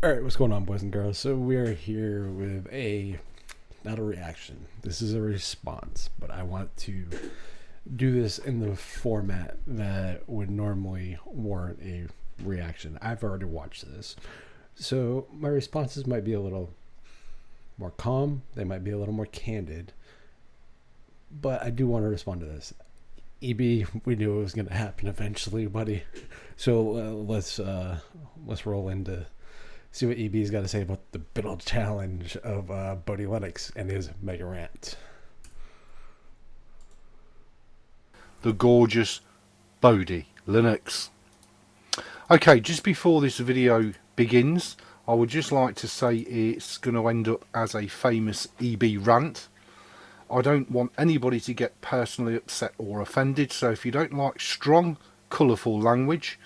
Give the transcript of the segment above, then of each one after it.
Alright, what's going on, boys and girls? So we are here with not a reaction. This is a response, but I want to do this in the format that would normally warrant a reaction. I've already watched this. So my responses might be a little more calm, they might be a little more candid, but I do want to respond to this. EB, we knew it was going to happen eventually, buddy. So let's roll into see what EB's got to say about the big old challenge of Bodhi Linux and his mega rant. The gorgeous Bodhi Linux. Okay, just before this video begins, I would just like to say it's going to end up as a famous EB rant. I don't want anybody to get personally upset or offended, so if you don't like strong, colourful language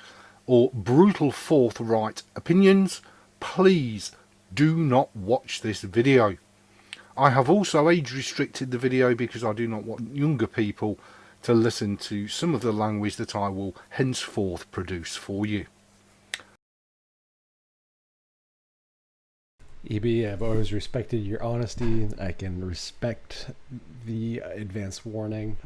or brutal forthright opinions, please do not watch this video. I have also age restricted the video because I do not want younger people to listen to some of the language that I will henceforth produce for you. EB, I've always respected your honesty. I can respect the advanced warning.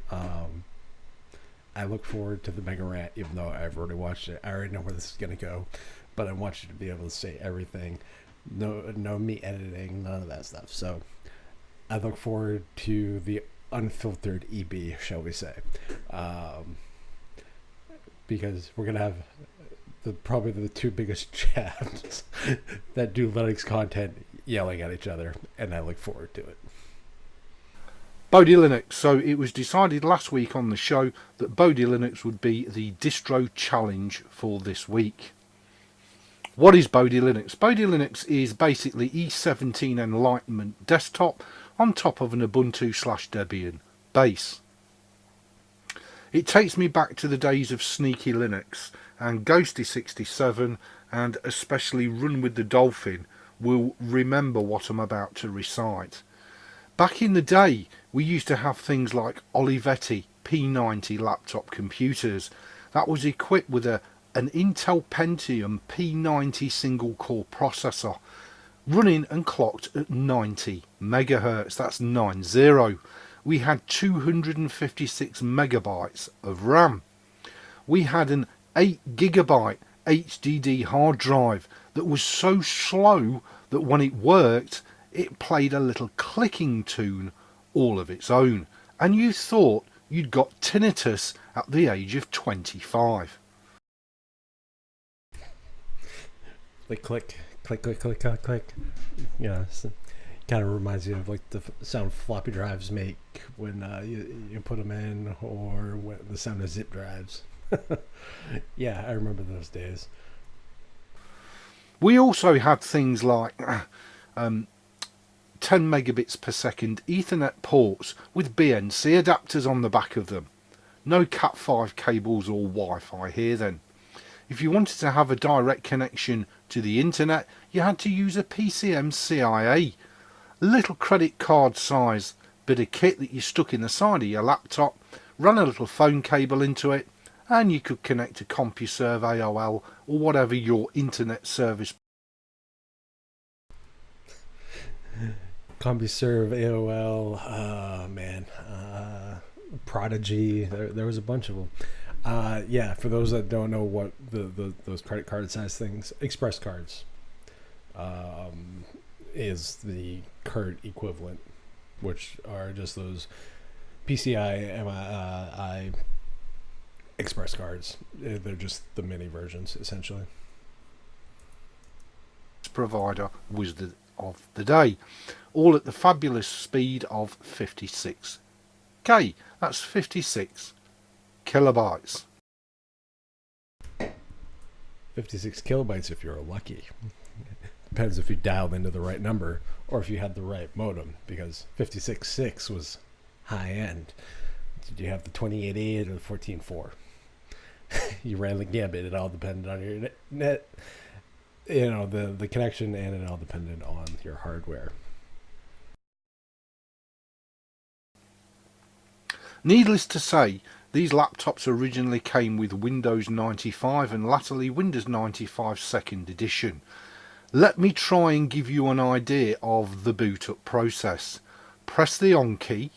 I look forward to the mega rant, even though I've already watched it. I already know where this is going to go, but I want you to be able to say everything. No me editing, none of that stuff. So I look forward to the unfiltered EB, shall we say, because we're going to have probably the two biggest chaps that do Linux content yelling at each other, and I look forward to it. Bodhi Linux. So it was decided last week on the show that Bodhi Linux would be the distro challenge for this week. What is Bodhi Linux? Bodhi Linux is basically E17 Enlightenment desktop on top of an Ubuntu/Debian base. It takes me back to the days of Sneaky Linux, and Ghosty 67 and especially Run with the Dolphin will remember what I'm about to recite. Back in the day, we used to have things like Olivetti P90 laptop computers that was equipped with an Intel Pentium P90 single core processor running and clocked at 90 megahertz. That's 90. We had 256 megabytes of RAM. We had an 8 gigabyte HDD hard drive that was so slow that when it worked, it played a little clicking tune all of its own, and you thought you'd got tinnitus at the age of 25. Like click, click, click, click, click, click. Yeah, kind of reminds you of like the sound floppy drives make when you put them in, or the sound of zip drives. Yeah, I remember those days. We also had things like 10 megabits per second Ethernet ports with BNC adapters on the back of them. No Cat5 cables or Wi-Fi here then. If you wanted to have a direct connection to the internet, you had to use a PCM CIA. Little credit card size bit of kit that you stuck in the side of your laptop, ran a little phone cable into it, and you could connect to CompuServe, AOL, or whatever your internet service. CompuServe, AOL, Prodigy. There was a bunch of them. Yeah, for those that don't know what those credit card size things, Express cards is the card equivalent, which are just those PCI MI Express cards. They're just the mini versions, essentially. Provider was of the day, all at the fabulous speed of 56k. That's 56 kilobytes. 56 kilobytes if you're lucky. Depends if you dialed into the right number or if you had the right modem, because 56.6 was high end. Did you have the 28.8 or the 14.4? You ran the gambit. It all depended on your net, the connection, and it all depended on your hardware. Needless to say, these laptops originally came with Windows 95 and latterly Windows 95 2nd edition. Let me try and give you an idea of the boot up process. Press the on key,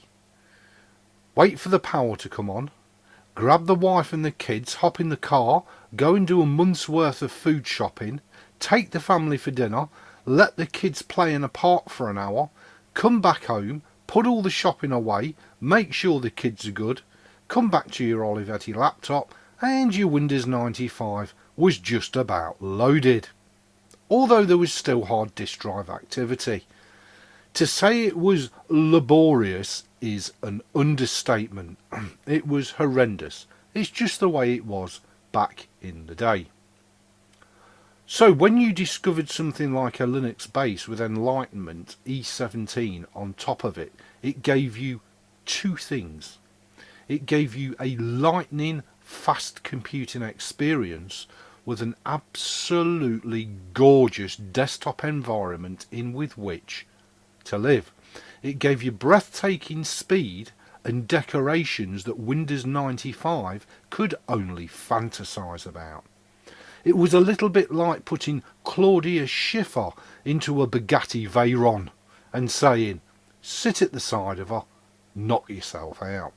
wait for the power to come on, grab the wife and the kids, hop in the car, go and do a month's worth of food shopping, take the family for dinner, let the kids play in a park for an hour, come back home, put all the shopping away, make sure the kids are good, come back to your Olivetti laptop, and your Windows 95 was just about loaded. Although there was still hard disk drive activity. To say it was laborious is an understatement. It was horrendous. It's just the way it was back in the day. So when you discovered something like a Linux base with Enlightenment E17 on top of it, it gave you two things. It gave you a lightning fast computing experience with an absolutely gorgeous desktop environment in with which to live. It gave you breathtaking speed and decorations that Windows 95 could only fantasize about. It was a little bit like putting Claudia Schiffer into a Bugatti Veyron and saying, sit at the side of her, knock yourself out.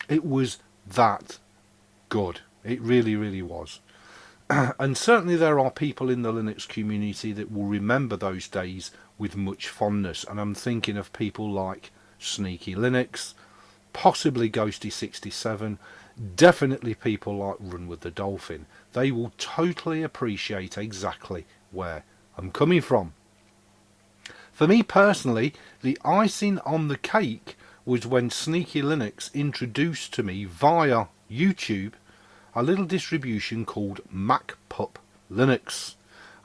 It was that good. It really, really was. And certainly there are people in the Linux community that will remember those days with much fondness. And I'm thinking of people like Sneaky Linux, possibly Ghosty67, definitely people like Run with the Dolphin. They will totally appreciate exactly where I'm coming from. For me personally, the icing on the cake was when Sneaky Linux introduced to me via YouTube a little distribution called MacPup Linux,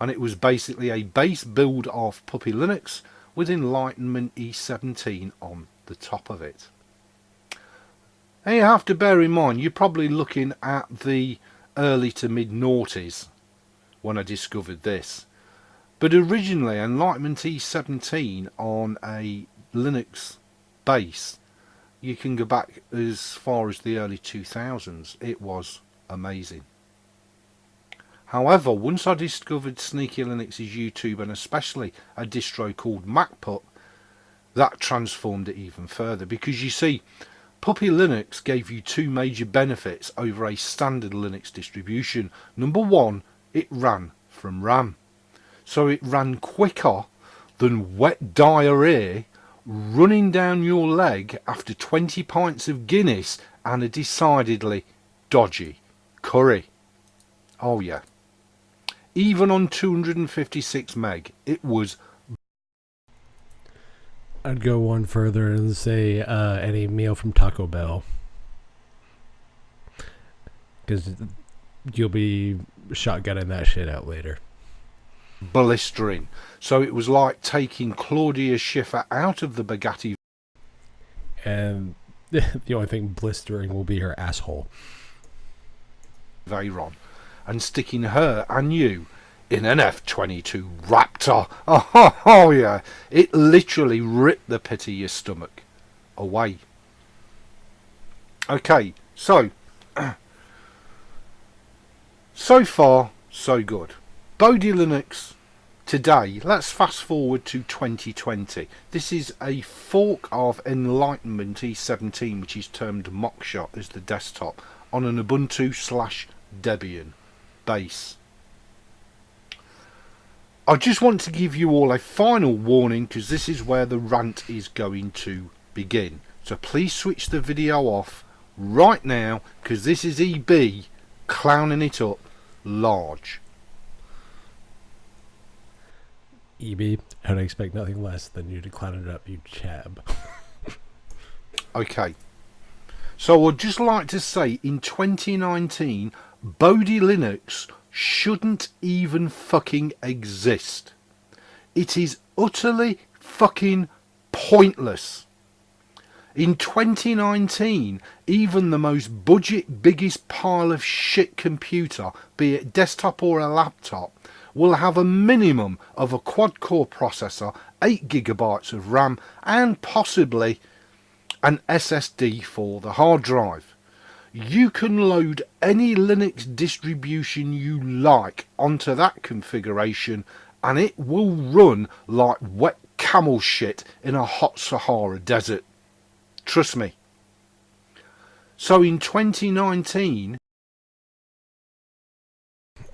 and it was basically a base build of Puppy Linux with Enlightenment E17 on the top of it. Now you have to bear in mind you're probably looking at the early to mid noughties when I discovered this, but originally Enlightenment E17 on a Linux base, you can go back as far as the early 2000s. It was amazing. However, once I discovered Sneaky Linux's YouTube and especially a distro called MacPup, that transformed it even further, because you see, Puppy Linux gave you two major benefits over a standard Linux distribution. Number one, it ran from RAM, so it ran quicker than wet diarrhea running down your leg after 20 pints of Guinness and a decidedly dodgy curry. Oh yeah. Even on 256 meg, it was... I'd go one further and say any meal from Taco Bell. Because you'll be shotgunning that shit out later. blistering. So it was like taking Claudia Schiffer out of the Bugatti. And the only thing blistering will be her asshole. Veyron, and sticking her and you in an F-22 Raptor. Oh yeah, it literally ripped the pit of your stomach away. Okay, so so far so good. Bodhi Linux today. Let's fast forward to 2020. This is a fork of Enlightenment E17, which is termed Mockshot as the desktop, on an Ubuntu/Debian base. I just want to give you all a final warning, because this is where the rant is going to begin. So please switch the video off right now, because this is EB clowning it up large. EB, I'd expect nothing less than you to clown it up, you chab. Okay. So I'd just like to say, in 2019, Bodhi Linux shouldn't even fucking exist. It is utterly fucking pointless. In 2019, even the most budget biggest pile of shit computer, be it desktop or a laptop, will have a minimum of a quad-core processor, 8 gigabytes of RAM, and possibly an SSD for the hard drive. You can load any Linux distribution you like onto that configuration and it will run like wet camel shit in a hot Sahara desert. Trust me. So in 2019...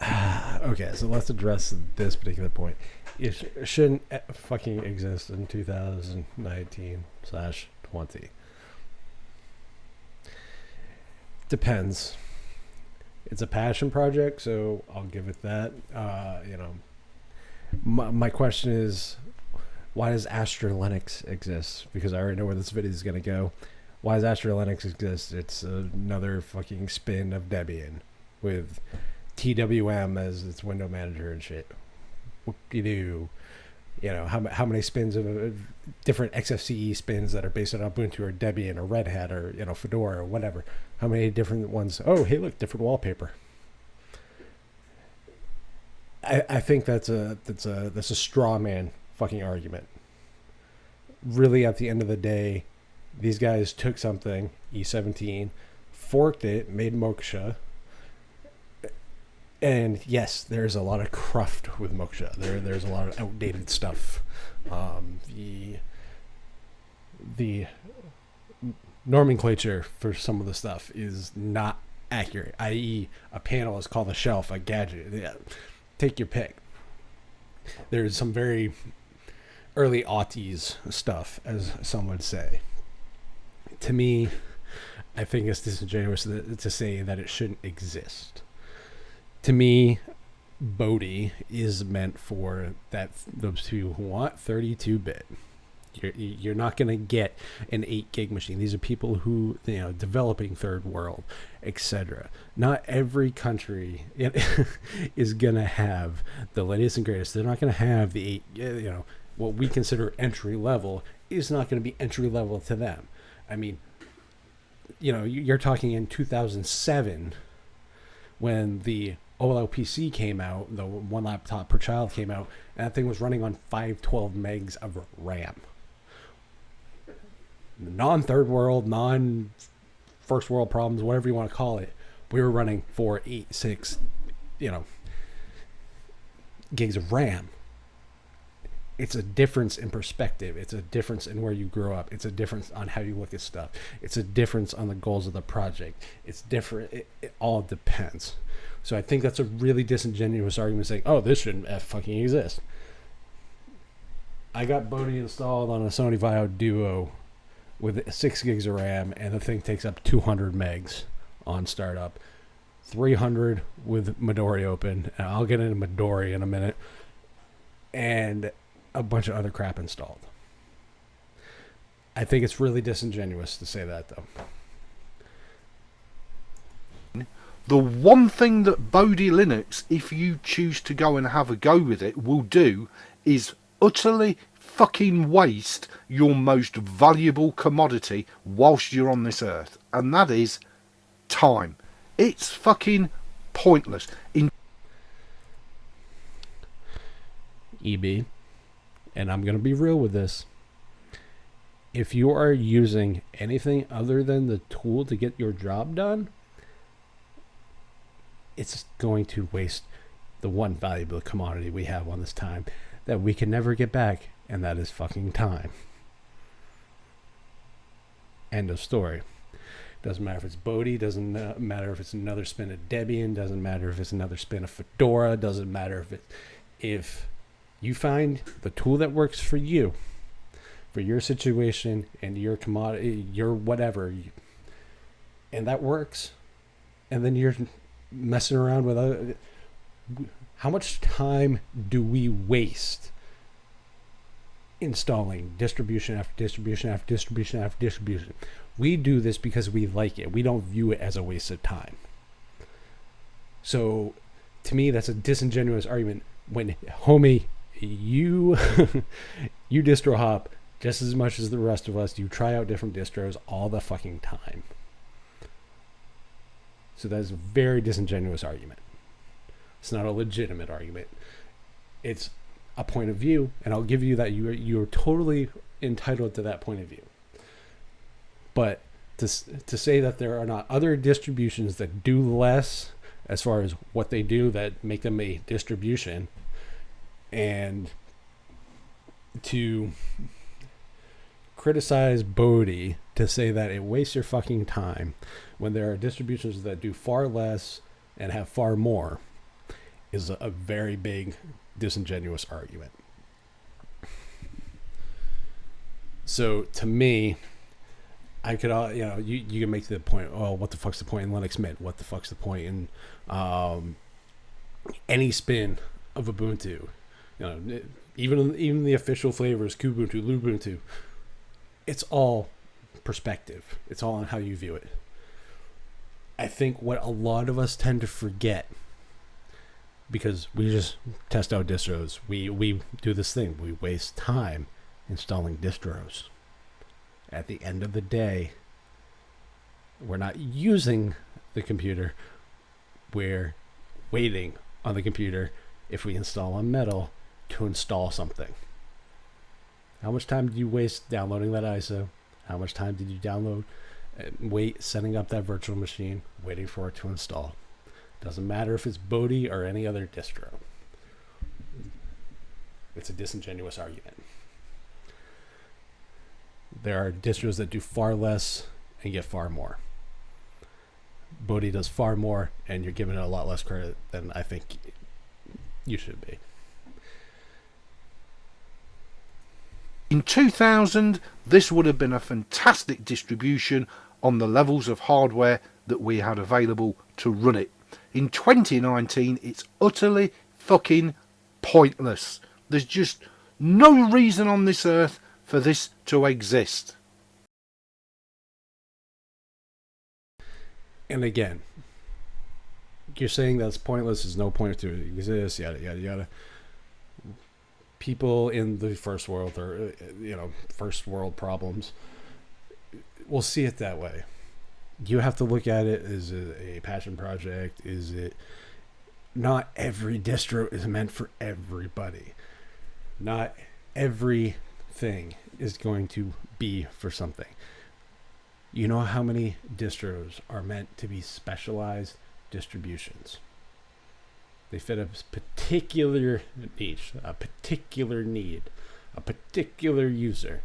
Okay, so let's address this particular point. It shouldn't fucking exist in 2019/20. Depends. It's a passion project, so I'll give it that. My question is, why does Astra Linux exist? Because I already know where this video is going to go. Why does Astra Linux exist? It's another fucking spin of Debian with TWM as its window manager and shit. What do you do? How many spins of different XFCE spins that are based on Ubuntu or Debian or Red Hat or Fedora or whatever? How many different ones? Oh, hey, look, different wallpaper. I think that's a straw man fucking argument. Really, at the end of the day, these guys took something, E17, forked it, made Moksha. And yes, there's a lot of cruft with Moksha. There's a lot of outdated stuff. The nomenclature for some of the stuff is not accurate, i.e. a panel is called a shelf, a gadget. Yeah. Take your pick. There's some very early aughties stuff, as some would say. To me, I think it's disingenuous to say that it shouldn't exist. To me, Bodhi is meant for those who want 32-bit. You're not going to get an 8 gig machine. These are people who, developing third world, etc. Not every country is going to have the latest and greatest. They're not going to have the 8, what we consider entry level is not going to be entry level to them. I mean, you're talking in 2007 when the OLPC came out, the one laptop per child came out, and that thing was running on 512 megs of RAM. Non-third world, non-first world problems, whatever you want to call it, we were running 4, 8, 6, gigs of RAM. It's a difference in perspective. It's a difference in where you grow up. It's a difference on how you look at stuff. It's a difference on the goals of the project. It's different. It all depends. So I think that's a really disingenuous argument saying, oh, this shouldn't fucking exist. I got Bodhi installed on a Sony Vaio Duo with 6 gigs of RAM, and the thing takes up 200 megs on startup. 300 with Midori open, and I'll get into Midori in a minute, and a bunch of other crap installed. I think it's really disingenuous to say that, though. The one thing that Bodhi Linux, if you choose to go and have a go with it, will do is utterly fucking waste your most valuable commodity whilst you're on this earth, and that is time. It's fucking pointless. EB, and I'm going to be real with this. If you are using anything other than the tool to get your job done, it's going to waste the one valuable commodity we have on this time that we can never get back, and that is fucking time. End of story. Doesn't matter if it's Bodhi, doesn't matter if it's another spin of Debian, doesn't matter if it's another spin of Fedora, doesn't matter if you find the tool that works for you, for your situation and your commodity, your whatever, and that works, and then you're messing around with other. How much time do we waste installing distribution after distribution after distribution after distribution? We do this because we like it. We don't view it as a waste of time. So, to me, that's a disingenuous argument when, homie, you you distro hop just as much as the rest of us. You try out different distros all the fucking time. So that is a very disingenuous argument. It's not a legitimate argument. It's a point of view, and I'll give you that you're totally entitled to that point of view. But to say that there are not other distributions that do less as far as what they do that make them a distribution, and to criticize Bodhi to say that it wastes your fucking time when there are distributions that do far less and have far more is a very big disingenuous argument. So to me, I could, you can make the point, oh, what the fuck's the point in Linux Mint? What the fuck's the point in any spin of Ubuntu? Even the official flavors, Kubuntu, Lubuntu, it's all perspective. It's all on how you view it. I think what a lot of us tend to forget, because we just test out distros, we do this thing, we waste time installing distros. At the end of the day, we're not using the computer, we're waiting on the computer, if we install on Metal, to install something. How much time did you waste downloading that ISO? How much time did you wait setting up that virtual machine, waiting for it to install? Doesn't matter if it's Bodhi or any other distro. It's a disingenuous argument. There are distros that do far less and get far more. Bodhi does far more, and you're giving it a lot less credit than I think you should be. In 2000, this would have been a fantastic distribution on the levels of hardware that we had available to run it. In 2019, it's utterly fucking pointless. There's just no reason on this earth for this to exist. And again, you're saying that's pointless, there's no point to it exist, yada, yada, yada. People in the first world, or first world problems, will see it that way. You have to look at it as a passion project. Is it? Not every distro is meant for everybody. Not everything is going to be for something. You know how many distros are meant to be specialized distributions? They fit a particular niche, a particular need, a particular user.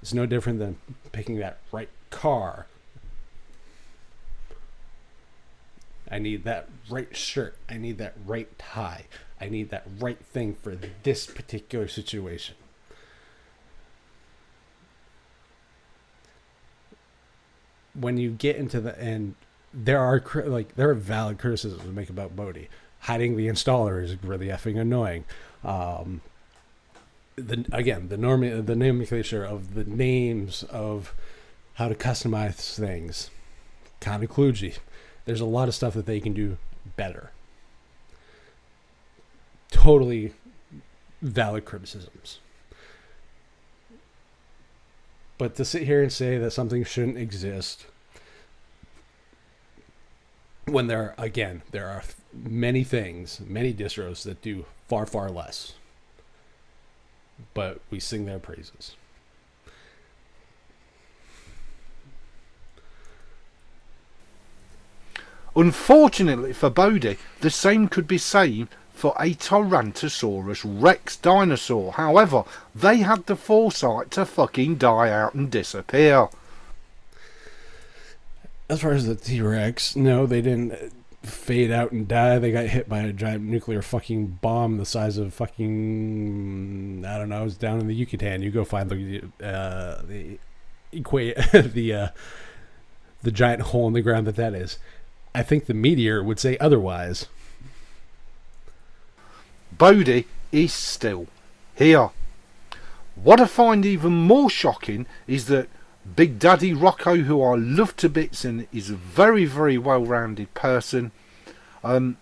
It's no different than picking that right car. I need that right shirt. I need that right tie. I need that right thing for this particular situation. When you get into the end, there are valid criticisms to make about Bodhi. Hiding the installer is really effing annoying. The nomenclature of the names of how to customize things, kind of kludgy. There's a lot of stuff that they can do better. Totally valid criticisms. But to sit here and say that something shouldn't exist, when there are many things, many distros that do far, far less, but we sing their praises. Unfortunately for Bodhi, the same could be said for a Tyrannosaurus Rex dinosaur. However, they had the foresight to fucking die out and disappear. As far as the T-Rex, no, they didn't fade out and die. They got hit by a giant nuclear fucking bomb the size of fucking, I don't know, it's down in the Yucatan. You go find the giant hole in the ground that is. I think the meteor would say otherwise. Bodhi is still here. What I find even more shocking is that Big Daddy Rocco, who I love to bits and is a very, very well-rounded person, I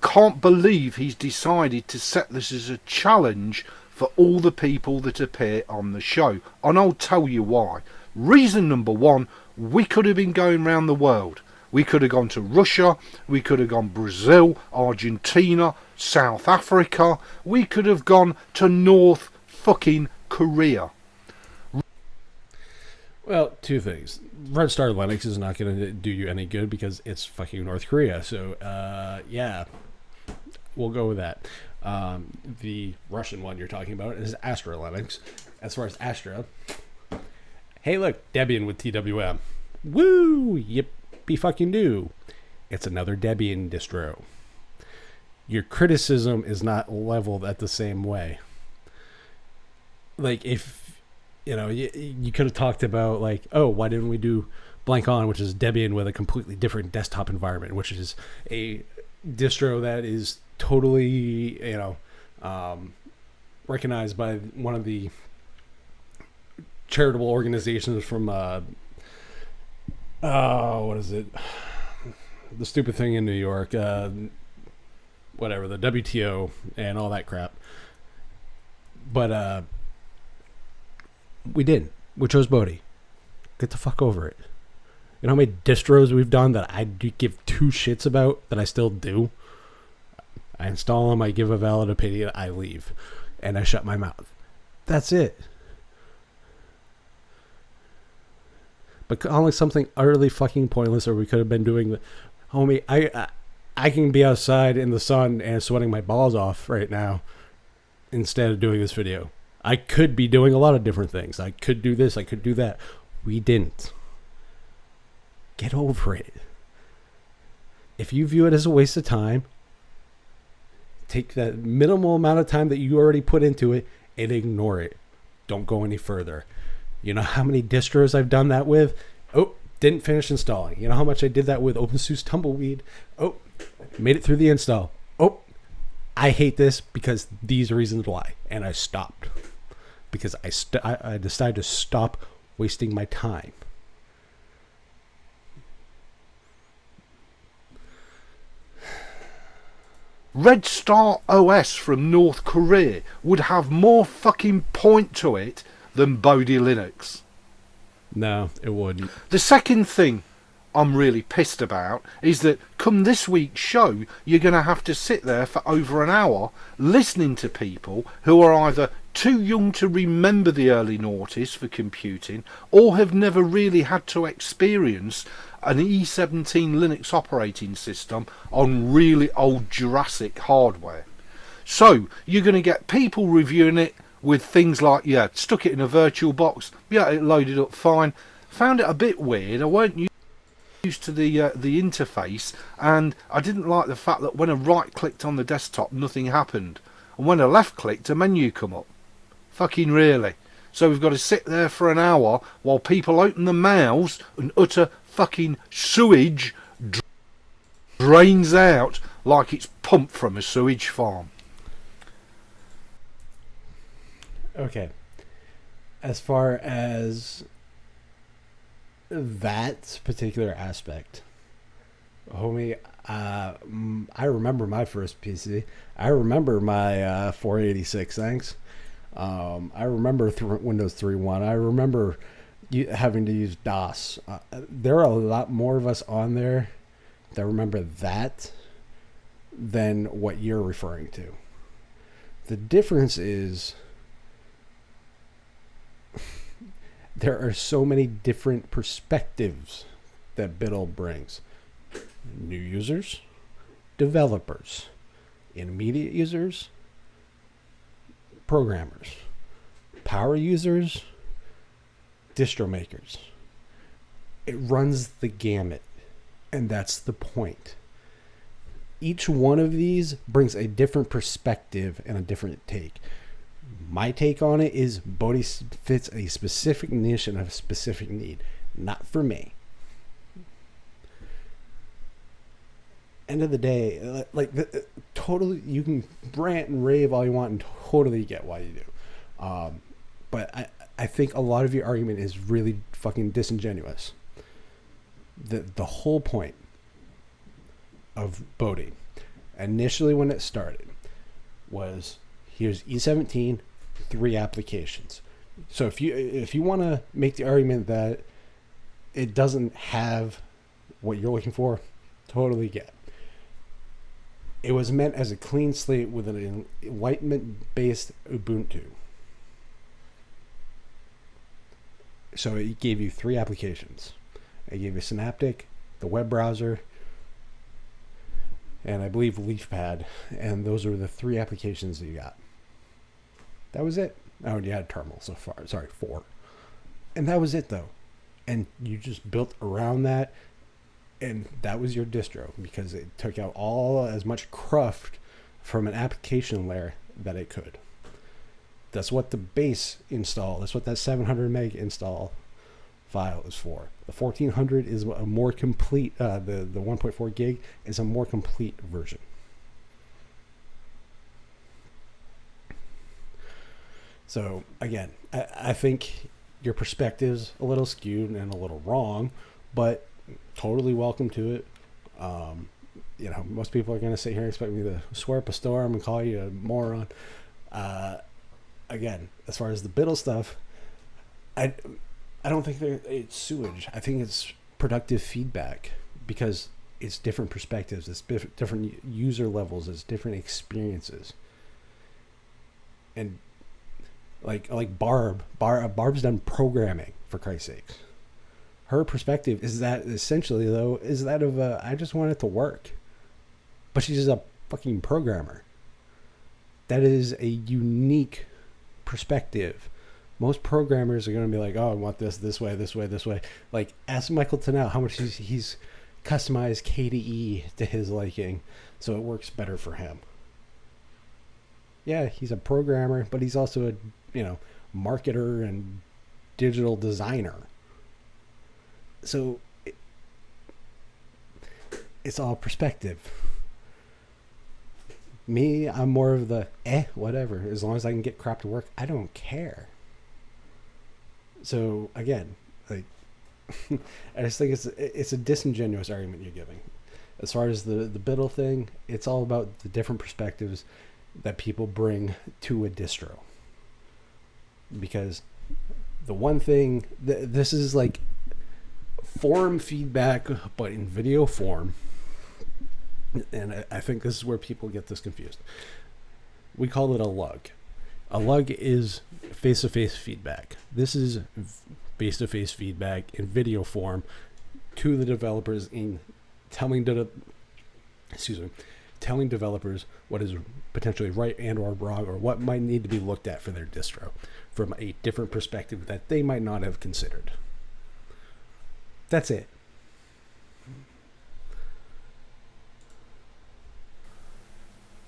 can't believe he's decided to set this as a challenge for all the people that appear on the show. And I'll tell you why. Reason number one, we could have been going around the world. We could have gone to Russia, we could have gone Brazil, Argentina, South Africa, we could have gone to North fucking Korea. Well, two things. Red Star Linux is not going to do you any good because it's fucking North Korea. So, yeah, we'll go with that. The Russian one you're talking about is Astra Linux. As far as Astra, hey, look, Debian with TWM. Woo! Yippee fucking do. It's another Debian distro. Your criticism is not leveled at the same way. Like, if, you could have talked about, like, oh, why didn't we do Blank On, which is Debian with a completely different desktop environment, which is a distro that is totally, recognized by one of the charitable organizations from, what is it? The stupid thing in New York, whatever, the WTO and all that crap. But we didn't. We chose Bodhi. Get the fuck over it. You know how many distros we've done that I do give two shits about that I still do? I install them, I give a valid opinion, I leave. And I shut my mouth. That's it. But calling something utterly fucking pointless, or we could have been doing the... Homie, I can be outside in the sun and sweating my balls off right now instead of doing this video. I could be doing a lot of different things. I could do this, I could do that. We didn't. Get over it. If you view it as a waste of time, take that minimal amount of time that you already put into it and ignore it. Don't go any further. You know how many distros I've done that with? Oh, didn't finish installing. You know how much I did that with OpenSUSE Tumbleweed? Oh, made it through the install. Oh, I hate this because these reasons why. And I stopped. Because I decided to stop wasting my time. Red Star OS from North Korea would have more fucking point to it than Bodhi Linux. No, it wouldn't. The second thing I'm really pissed about is that come this week's show, you're going to have to sit there for over an hour listening to people who are either too young to remember the early noughties for computing or have never really had to experience an E17 Linux operating system on really old Jurassic hardware. So you're going to get people reviewing it with things like, yeah, stuck it in a virtual box, yeah, it loaded up fine, found it a bit weird, I weren't used to the interface, and I didn't like the fact that when I right clicked on the desktop nothing happened, and when I left clicked a menu come up. Fucking really. So we've got to sit there for an hour while people open their mouths and utter fucking sewage drains out like it's pumped from a sewage farm. Okay. As far as that particular aspect, homie, I remember my first PC. I remember my 486, thanks. I remember Windows 3.1. I remember having to use DOS. There are a lot more of us on there that remember that than what you're referring to. The difference is there are so many different perspectives that BDLL brings. New users, developers, intermediate users, programmers, power users, distro makers. It runs the gamut, and that's the point. Each one of these brings a different perspective and a different take. My take on it is Bodhi fits a specific niche and a specific need. Not for me. End of the day, totally, you can rant and rave all you want and totally get why you do. But I think a lot of your argument is really fucking disingenuous. The whole point of Bodhi, initially when it started, was here's E17, 3 applications. So if you want to make the argument that it doesn't have what you're looking for, totally get. It was meant as a clean slate with an Enlightenment-based Ubuntu. So it gave you 3 applications. It gave you Synaptic, the web browser, and I believe LeafPad, and those are the 3 applications that you got. That was it. Oh, and you had Terminal so far. Sorry, 4. And that was it, though. And you just built around that, and that was your distro, because it took out as much cruft from an application layer that it could. That's what the base install, that's what that 700 meg install file is for. The 1400 is a more complete, the 1.4 gig is a more complete version. So again, I think your perspective's a little skewed and a little wrong, but totally welcome to it. Most people are going to sit here and expect me to swear up a storm and call you a moron. Again, as far as the Biddle stuff, I don't think it's sewage. I think it's productive feedback, because it's different perspectives, it's different user levels, it's different experiences. And like Barb's done programming, for Christ's sakes. Her perspective is that essentially, though, is that of I just want it to work. But she's a fucking programmer. That is a unique perspective. Most programmers are going to be like, oh, I want this way, this way, this way. Like, ask Michael Tennell how much he's customized KDE to his liking so it works better for him. Yeah, he's a programmer, but he's also a marketer and digital designer. So it's all perspective. Me, I'm more of the whatever. As long as I can get crap to work, I don't care. So again, I just think it's a disingenuous argument you're giving. As far as the Biddle thing, it's all about the different perspectives that people bring to a distro. Because the one thing, this is like forum feedback, but in video form. And I think this is where people get this confused. We call it a lug. A lug is face-to-face feedback. This is face-to-face feedback in video form to the developers, in telling developers what is potentially right and or wrong, or what might need to be looked at for their distro from a different perspective that they might not have considered. That's it.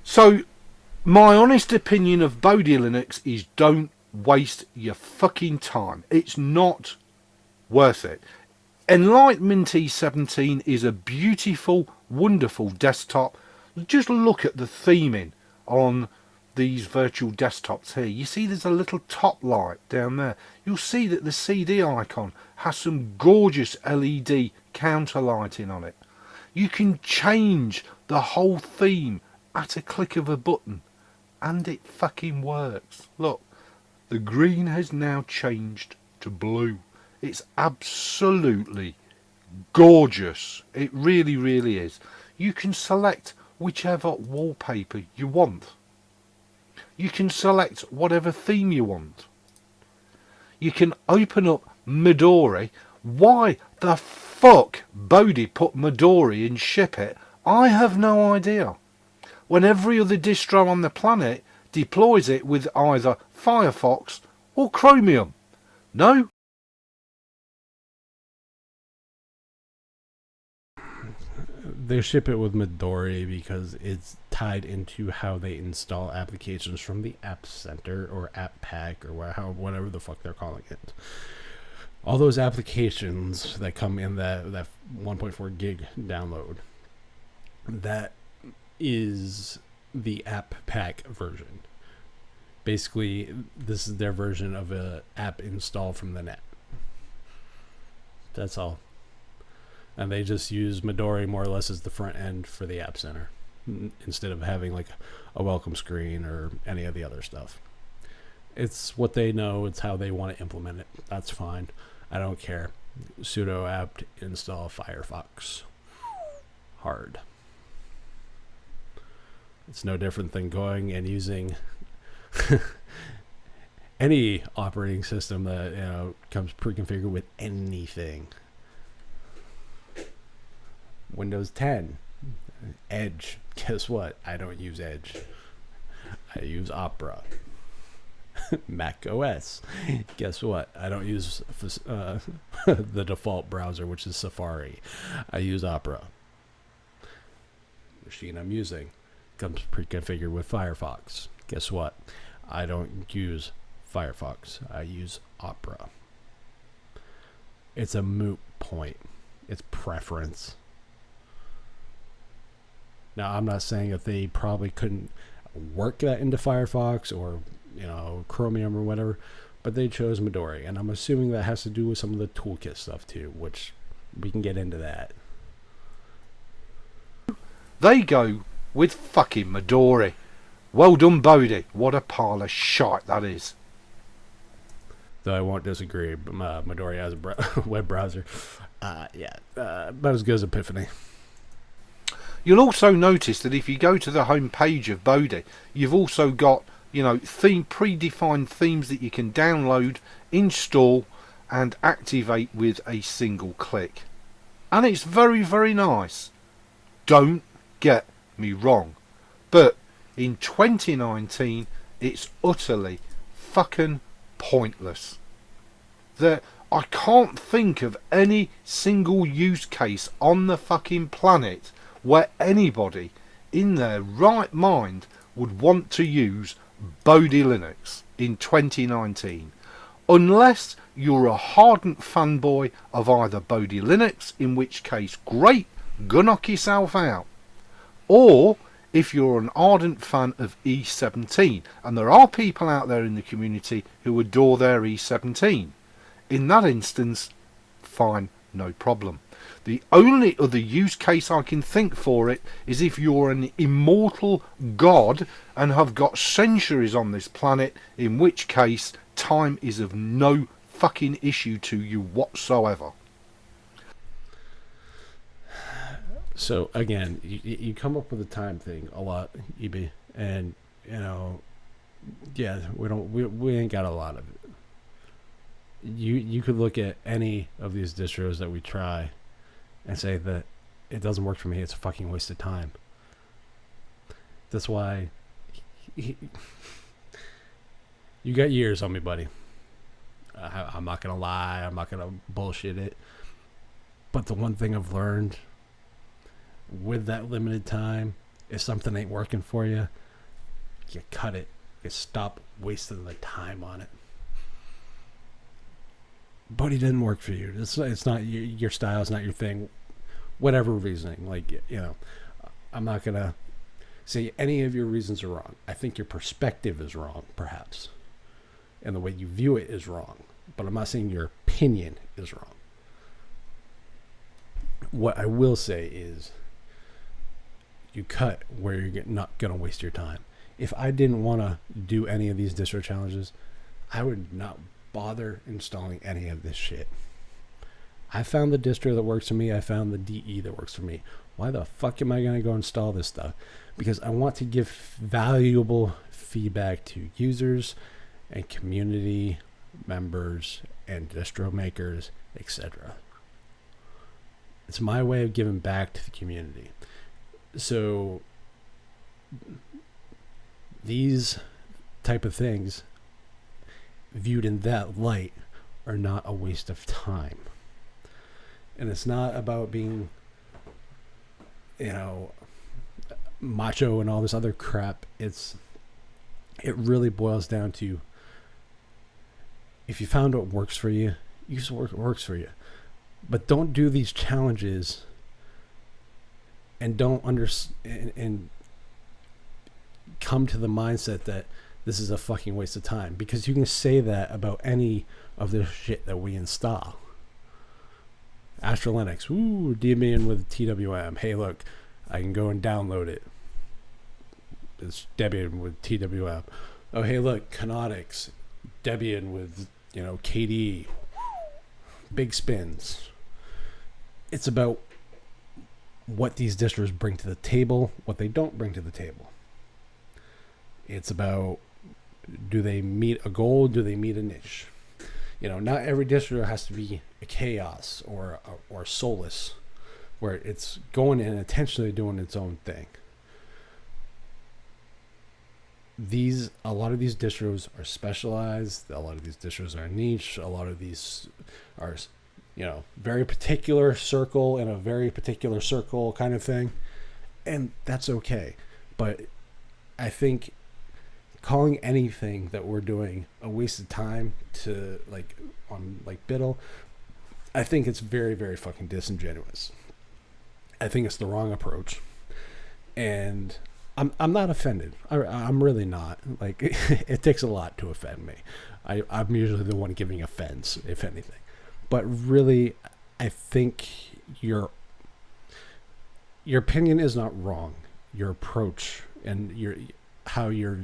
So, my honest opinion of Bodhi Linux is don't waste your fucking time. It's not worth it. Enlightenment E17 is a beautiful, wonderful desktop. Just look at the theming on these virtual desktops here. You see there's a little top light down there. You'll see that the CD icon has some gorgeous LED counter lighting on it. You can change the whole theme at a click of a button, and it fucking works. Look, the green has now changed to blue. It's absolutely gorgeous. It really, really is. You can select whichever wallpaper you want. You can select whatever theme you want. You can open up Midori. Why the fuck Bodhi put Midori in Ship It, I have no idea. When every other distro on the planet deploys it with either Firefox or Chromium. No? They ship it with Midori because it's tied into how they install applications from the App Center or App Pack or whatever the fuck they're calling it. All those applications that come in that 1.4 gig download, that is the App Pack version. Basically, this is their version of a app install from the net. That's all. And they just use Midori more or less as the front end for the App Center, instead of having like a welcome screen or any of the other stuff. It's what they know. It's how they want to implement it. That's fine. I don't care. Sudo apt install Firefox. Hard. It's no different than going and using any operating system that comes pre-configured with anything. Windows 10, Edge. Guess what? I don't use Edge. I use Opera. Mac OS. Guess what? I don't use the default browser, which is Safari. I use Opera. Machine I'm using comes pre-configured with Firefox. Guess what? I don't use Firefox. I use Opera. It's a moot point. It's preference. Now, I'm not saying that they probably couldn't work that into Firefox or Chromium or whatever, but they chose Midori, and I'm assuming that has to do with some of the toolkit stuff too, which we can get into that. They go with fucking Midori. Well done, Bodhi. What a pile of shite that is. Though I won't disagree, but Midori has a web browser. About as good as Epiphany. You'll also notice that if you go to the home page of Bodhi, you've also got predefined themes that you can download, install and activate with a single click. And it's very, very nice. Don't get me wrong, but in 2019 it's utterly fucking pointless. I can't think of any single use case on the fucking planet where anybody in their right mind would want to use Bodhi Linux in 2019, unless you're a hardened fanboy of either Bodhi Linux, in which case great, go knock yourself out, or if you're an ardent fan of E17, and there are people out there in the community who adore their E17. In that instance, fine, no problem. The only other use case I can think for it is if you're an immortal god and have got centuries on this planet, in which case time is of no fucking issue to you whatsoever. So again, you come up with a time thing a lot, EB, and we ain't got a lot of it. You could look at any of these distros that we try and say that it doesn't work for me. It's a fucking waste of time. That's why you got years on me, buddy. I'm not gonna lie. I'm not gonna bullshit it. But the one thing I've learned with that limited time, if something ain't working for you, you cut it. You stop wasting the time on it. Bodhi didn't work for you. It's not your style. It's not your thing. Whatever reasoning, I'm not gonna say any of your reasons are wrong. I think your perspective is wrong, perhaps, and the way you view it is wrong. But I'm not saying your opinion is wrong. What I will say is, you cut where you're not gonna waste your time. If I didn't want to do any of these distro challenges, I would not bother installing any of this shit. I found the distro that works for me. I found the DE that works for me. Why the fuck am I going to go install this stuff? Because I want to give valuable feedback to users and community members and distro makers, etc. It's my way of giving back to the community. So these type of things, viewed in that light, are not a waste of time. And it's not about being, macho and all this other crap. It really boils down to, if you found what works for you, use what works for you. But don't do these challenges and don't and come to the mindset that this is a fucking waste of time, because you can say that about any of the shit that we install. Astra Linux, Debian with TWM. Hey, look, I can go and download it. It's Debian with TWM. Oh, hey, look, Canonics, Debian with KDE. Big spins. It's about what these distros bring to the table, what they don't bring to the table. It's about Do they meet a goal? Do they meet a niche? Not every distro has to be a chaos or soulless, where it's going and intentionally doing its own thing. A lot of these distros are specialized. A lot of these distros are niche. A lot of these are, very particular circle in a very particular circle kind of thing, and that's okay. But I think calling anything that we're doing a waste of time on BDLL, I think it's very, very fucking disingenuous. I think it's the wrong approach, and I'm not offended. I'm really not. It takes a lot to offend me. I'm usually the one giving offense, if anything. But really, I think your opinion is not wrong. Your approach and how you're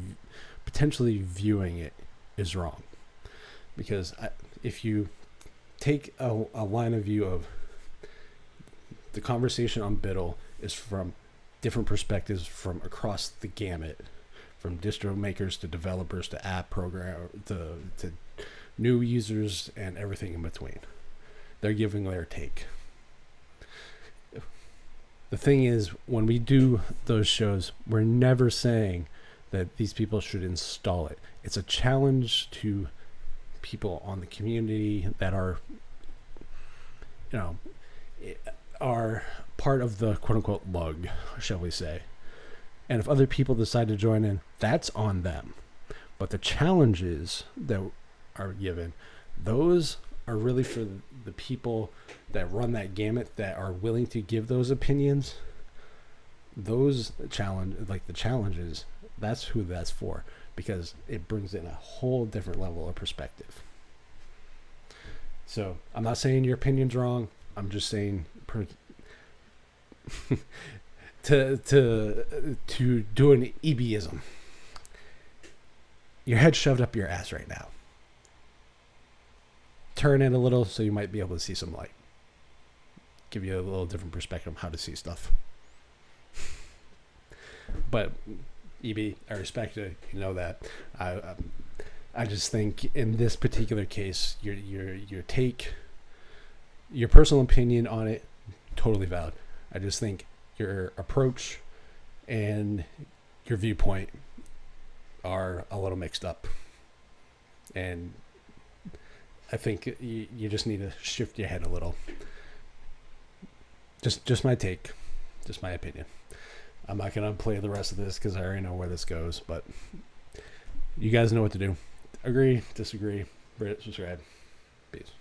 potentially viewing it is wrong. Because if you take a line of view of the conversation on BDLL is from different perspectives from across the gamut, from distro makers to developers to app program to new users and everything in between. They're giving their take. The thing is, when we do those shows, we're never saying that these people should install it. It's a challenge to people on the community that are part of the quote-unquote lug, shall we say. And if other people decide to join in, that's on them. But the challenges that are given, those are really for the people that run that gamut, that are willing to give those opinions. Those the challenges, that's who that's for, because it brings in a whole different level of perspective. So I'm not saying your opinion's wrong. I'm just saying to do an EBism. Your head shoved up your ass right now. Turn it a little so you might be able to see some light. Give you a little different perspective on how to see stuff. But EB, I respect it. You know that. I just think in this particular case, your take, your personal opinion on it, totally valid. I just think your approach and your viewpoint are a little mixed up, and I think you just need to shift your head a little. Just my take, just my opinion. I'm not gonna play the rest of this because I already know where this goes, but you guys know what to do. Agree, disagree, rate, subscribe. Peace.